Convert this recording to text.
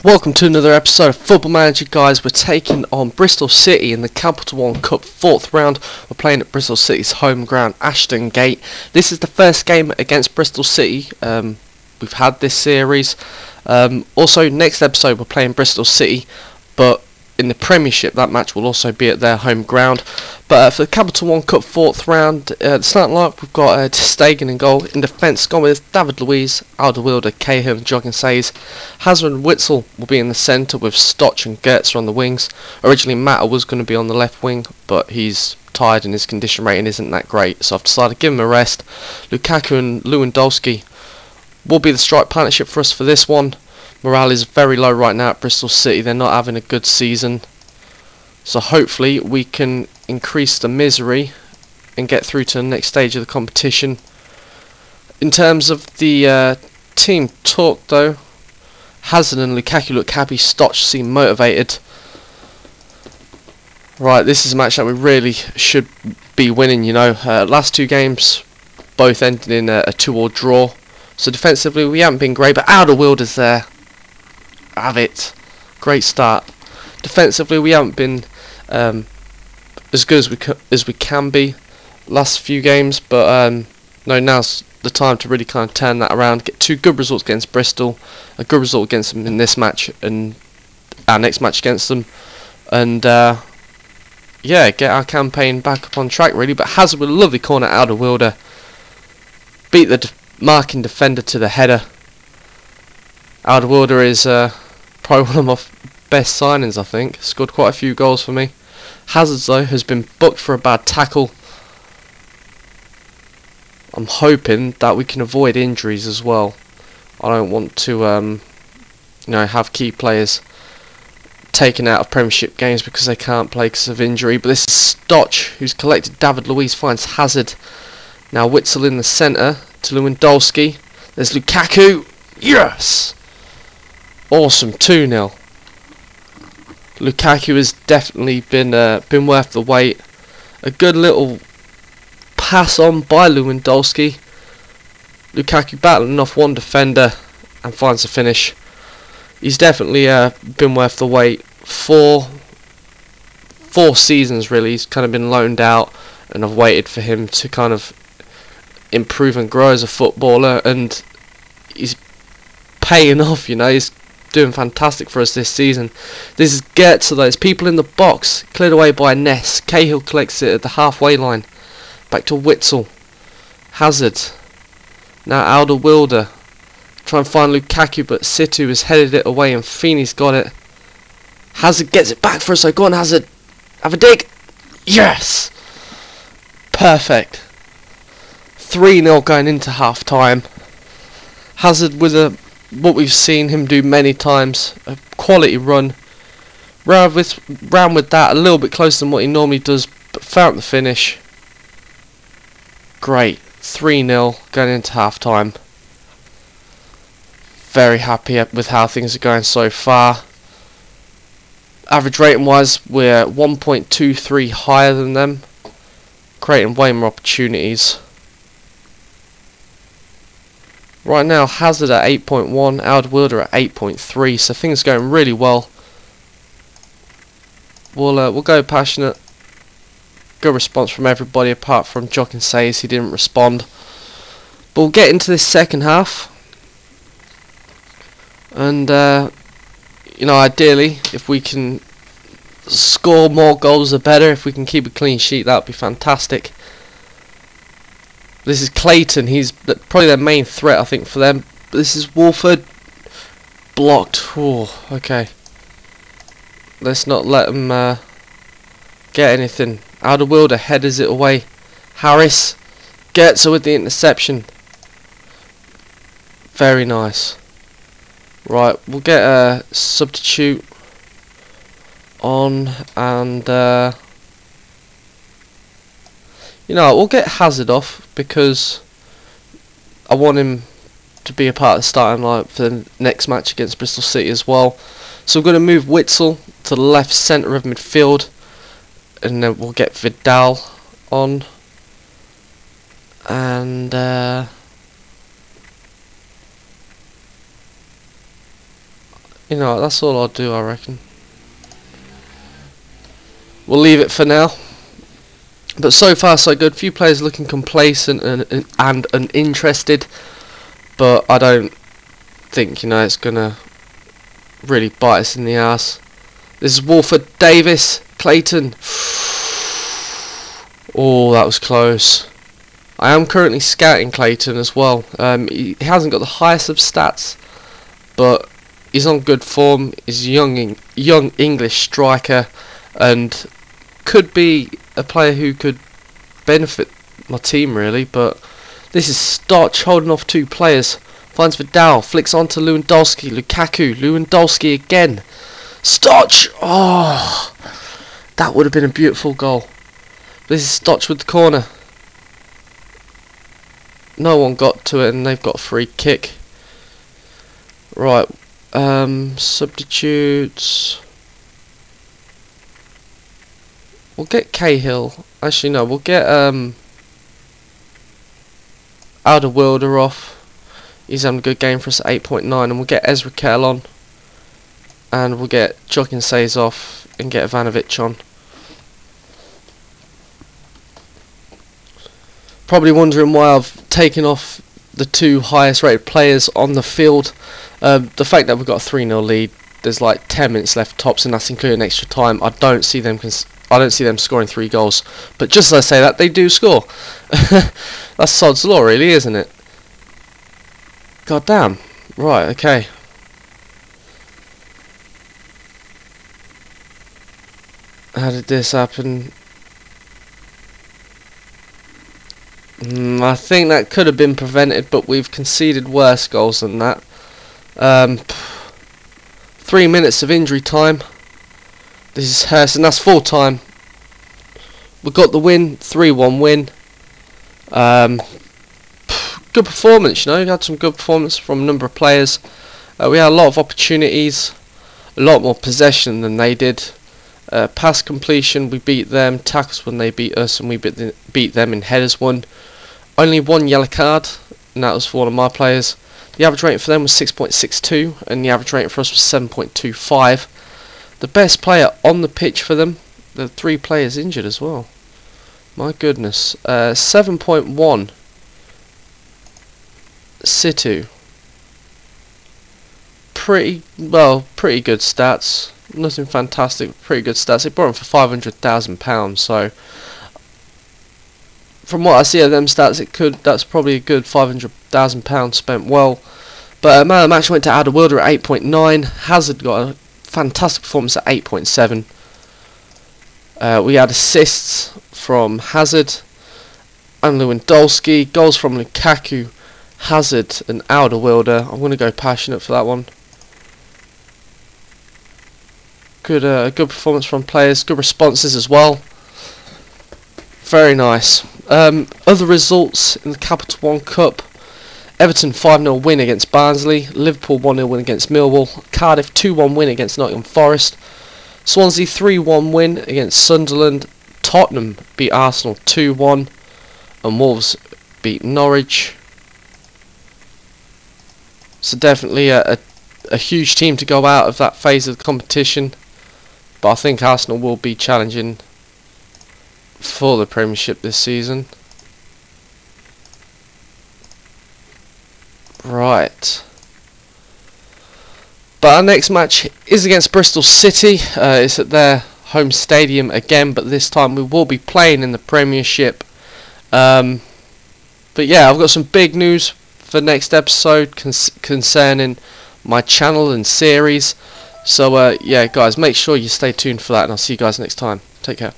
Welcome to another episode of Football Manager, guys. We're taking on Bristol City in the Capital One Cup 4th round. We're playing at Bristol City's home ground, Ashton Gate. This is the first game against Bristol City we've had this series. Also, next episode we're playing Bristol City, but in the Premiership that match will also be at their home ground. But for the Capital One Cup 4th round, the starting lineup, we've got Stegen in goal. In defence, gone with David Luiz, Alderweireld, Cahill and Jogging Says. Hazard and Witzel will be in the centre with Stoch and Goetze on the wings. Originally Mata was going to be on the left wing, but he's tired and his condition rating isn't that great, so I've decided to give him a rest. Lukaku and Lewandowski will be the strike partnership for us for this one. Morale is very low right now at Bristol City. They're not having a good season, so hopefully we can increase the misery and get through to the next stage of the competition. In terms of the team talk though, Hazard and Lukaku look happy, Stoch seem motivated. Right, this is a match that we really should be winning, you know. Last two games both ended in a 2-2 draw, so defensively we haven't been great, but Alderweireld is there. Have it. Great start. Defensively we haven't been as good as we can be last few games, but no, now's the time to really kind of turn that around, get two good results against Bristol, a good result against them in this match and our next match against them, and yeah, get our campaign back up on track really. But Hazard with a lovely corner out of Wilder, beat the marking defender to the header. Alderweireld is probably one of my best signings, I think. Scored quite a few goals for me. Hazard though has been booked for a bad tackle. I'm hoping that we can avoid injuries as well. I don't want to have key players taken out of Premiership games because they can't play because of injury. But this is Stoch, who's collected David Luiz, finds Hazard. Now Witzel in the centre to Lewandowski. There's Lukaku. Yes! Awesome, 2-0. Lukaku has definitely been worth the wait. A good little pass on by Lewandowski. Lukaku battling off one defender and finds the finish. He's definitely been worth the wait. Four seasons really. He's kind of been loaned out, and I've waited for him to kind of improve and grow as a footballer, and he's paying off, you know. He's doing fantastic for us this season. This is Goetze though. There's people in the box, cleared away by Ness. Cahill collects it at the halfway line. Back to Witzel. Hazard. Now Alderweireld. Try and find Lukaku, but Situ has headed it away and Feeney's got it. Hazard gets it back for us, so go on Hazard. Have a dig. Yes! Perfect. 3-0 going into half time. Hazard with what we've seen him do many times, a quality run. Round with that, a little bit closer than what he normally does, but found the finish. Great. 3-0 going into half time. Very happy with how things are going so far. Average rating wise, we're 1.23 higher than them, creating way more opportunities. Right now, Hazard at 8.1, Alderweireld at 8.3, so things are going really well. We'll go passionate. Good response from everybody apart from Jogging Says, he didn't respond. But we'll get into this second half. And, ideally, if we can score more goals the better. If we can keep a clean sheet, that would be fantastic. This is Clayton, he's probably their main threat, I think, for them. But this is Wolford. Blocked. Oh, okay. Let's not let them get anything. Alderweireld headers it away. Harris gets her with the interception. Very nice. Right, we'll get a substitute on, and we'll get Hazard off because I want him to be a part of the starting lineup for the next match against Bristol City as well. So we're going to move Witzel to the left centre of midfield, and then we'll get Vidal on, and You know, that's all I'll do, I reckon. We'll leave it for now. But so far so good. Few players looking complacent and uninterested. But I don't think, you know, it's gonna really bite us in the ass. This is Walford, Davis, Clayton. Oh, that was close. I am currently scouting Clayton as well. He hasn't got the highest of stats, but he's on good form. He's a young English striker, and could be a player who could benefit my team really. But this is Stotch holding off two players. Finds Vidal, flicks on to Lewandowski, Lewandowski again. Stotch! Oh, that would have been a beautiful goal. This is Stotch with the corner. No one got to it, and they've got a free kick. Right, substitutes. We'll get Cahill. Actually, no, we'll get Alderweireld off. He's having a good game for us at 8.9, and we'll get Ezra Kell on, and we'll get Jokin Says off and get Ivanovic on. Probably wondering why I've taken off the two highest rated players on the field. The fact that we've got a 3-0 lead, there's like 10 minutes left tops, and that's including extra time. I don't see them scoring 3 goals. But just as I say that, they do score. That's sod's law, really, isn't it? God damn. Right, okay. How did this happen? I think that could have been prevented, but we've conceded worse goals than that. 3 minutes of injury time. This is Hurst, and that's full time. We got the win, 3-1 win. Good performance, you know. We had some good performance from a number of players. We had a lot of opportunities, a lot more possession than they did. Pass completion, we beat them. Tackles when they beat us, and we beat them in headers won. Only 1 yellow card, and that was for one of my players. The average rating for them was 6.62, and the average rating for us was 7.25. The best player on the pitch for them, the 3 players injured as well. My goodness. 7.1. Situ. Pretty good stats. Nothing fantastic, pretty good stats. They bought him for £500,000, so from what I see of them stats, that's probably a good £500,000 spent well. But man of the match went to Alderweireld at 8.9. Hazard got a fantastic performance at 8.7. We had assists from Hazard and Lewandowski, goals from Lukaku, Hazard and Alderweireld. I'm going to go passionate for that one. Good performance from players, good responses as well. Very nice. Other results in the Capital One Cup: Everton 5-0 win against Barnsley, Liverpool 1-0 win against Millwall, Cardiff 2-1 win against Nottingham Forest, Swansea 3-1 win against Sunderland, Tottenham beat Arsenal 2-1, and Wolves beat Norwich. So definitely a huge team to go out of that phase of the competition. But I think Arsenal will be challenging for the Premiership this season. Right. But our next match is against Bristol City. It's at their home stadium again, but this time we will be playing in the Premiership. But yeah, I've got some big news for next episode concerning my channel and series. So yeah guys, make sure you stay tuned for that, and I'll see you guys next time. Take care.